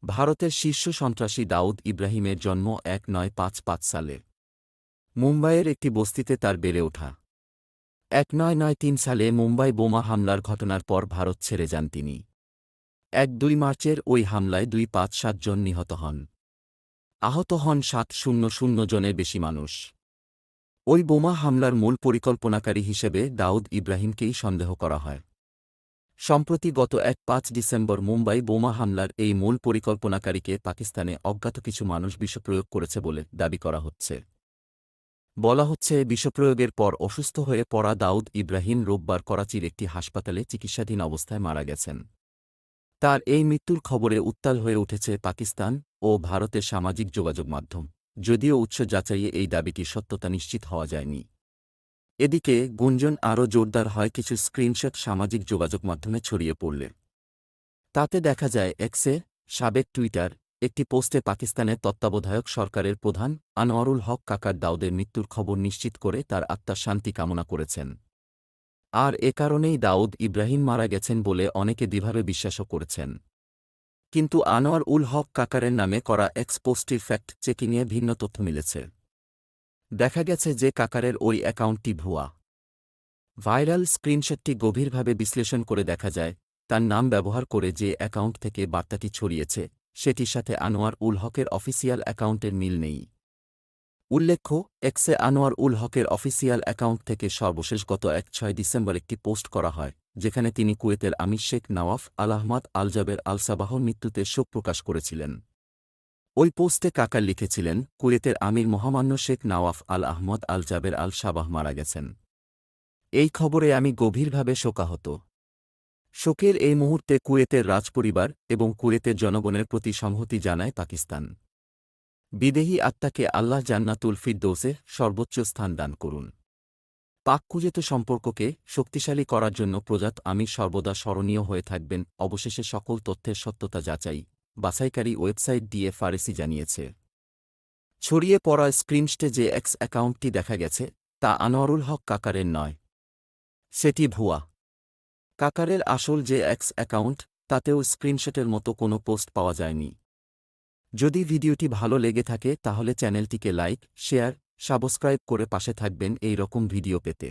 ভারতের শীর্ষ সন্ত্রাসী দাউদ ইব্রাহিমের জন্ম ১৯৫৫ সালে মুম্বাইয়ের একটি বস্তিতে তার বেড়ে ওঠা। ১৯৯৩ সালে মুম্বাই বোমা হামলার ঘটনার পর ভারত ছেড়ে যান তিনি। ১-২ মার্চের ওই হামলায় ২-৫-৭ জন নিহত হন। আহত হন ৭০০ জনের বেশি মানুষ। ওই বোমা হামলার মূল পরিকল্পনাকারী হিসেবে দাউদ ইব্রাহিমকেই সন্দেহ করা হয়। সম্প্রতি গত ১-৫ ডিসেম্বর মুম্বাই বোমা হামলার এই মূল পরিকল্পনাকারীকে পাকিস্তানে অজ্ঞাত কিছু মানুষ বিষপ্রয়োগ করেছে বলে দাবি করা হচ্ছে। বলা হচ্ছে, বিষপ্রয়োগের পর অসুস্থ হয়ে পড়া দাউদ ইব্রাহিম রোববার করাচির একটি হাসপাতালে চিকিৎসাধীন অবস্থায় মারা গেছেন। তার এই মৃত্যুর খবরে উত্তাল হয়ে উঠেছে পাকিস্তান ও ভারতের সামাজিক যোগাযোগ মাধ্যম, যদিও উৎস যাচাইয়ে এই দাবিটির সত্যতা নিশ্চিত হওয়া যায়নি। এদিকে গুঞ্জন আরও জোরদার হয় কিছু স্ক্রিনশট সামাজিক যোগাযোগ মাধ্যমে ছড়িয়ে পড়লে। তাতে দেখা যায় এক্সে, সাবেক টুইটার, একটি পোস্টে পাকিস্তানের তত্ত্বাবধায়ক সরকারের প্রধান আনোয়ারুল হক কাকার দাউদের মৃত্যুর খবর নিশ্চিত করে তার আত্মার শান্তি কামনা করেছেন। আর এ কারণেই দাউদ ইব্রাহিম মারা গেছেন বলে অনেকে দৃঢ়ভাবে বিশ্বাসও করেছেন। কিন্তু আনোয়ার উল হক কাকারের নামে করা এক্স পোস্টটির ফ্যাক্ট চেকিংয়ে ভিন্ন তথ্য মিলেছে। দেখা গেছে যে কাকারের ওই অ্যাকাউন্টটি ভুয়া। ভাইরাল স্ক্রিনশটটি গভীরভাবে বিশ্লেষণ করে দেখা যায়, তার নাম ব্যবহার করে যে অ্যাকাউন্ট থেকে বার্তাটি ছড়িয়েছে সেটির সাথে আনোয়ার উল হকের অফিসিয়াল অ্যাকাউন্টের মিল নেই। উল্লেখ্য, এক্সে আনোয়ার উল হকের অফিসিয়াল অ্যাকাউন্ট থেকে সর্বশেষ গত ১-৬ ডিসেম্বর একটি পোস্ট করা হয়, যেখানে তিনি কুয়েতের আমির শেখ নওয়াফ আল আহমদ আল জাবের আল সাবাহর মৃত্যুতে শোক প্রকাশ করেছিলেন। ওই পোস্টে কাকার লিখেছিলেন, কুয়েতের আমির মহামান্য শেখ নওয়াফ আল আহমদ আল জাবের আল সাবাহ মারা গেছেন। এই খবরে আমি গভীরভাবে শোকাহত। শোকের এই মুহূর্তে কুয়েতের রাজপরিবার এবং কুয়েতের জনগণের প্রতি সংহতি জানায় পাকিস্তান। বিদেহী আত্মাকে আল্লাহ জান্নাতুল ফিরদৌসে সর্বোচ্চ স্থান দান করুন। পাক-কুয়েত সম্পর্ককে শক্তিশালী করার জন্য প্রয়াত আমির সর্বদা স্মরণীয় হয়ে থাকবেন। অবশেষে সকল তথ্যের সত্যতা যাচাই বাছাইকারী ওয়েবসাইট দিয়ে ফারেসি জানিয়েছে। ছড়িয়ে পড়া স্ক্রিনশটে যে এক্স অ্যাকাউন্টটি দেখা গেছে তা আনোয়ারুল হক কাকারের নয়, সেটি ভুয়া। কাকারের আসল যে এক্স অ্যাকাউন্ট, তাতেও স্ক্রিনশটের মতো কোনো পোস্ট পাওয়া যায়নি। যদি ভিডিওটি ভালো লেগে থাকে তাহলে চ্যানেলটিকে লাইক, শেয়ার, সাবস্ক্রাইব করে পাশে থাকবেন এই রকম ভিডিও পেতে।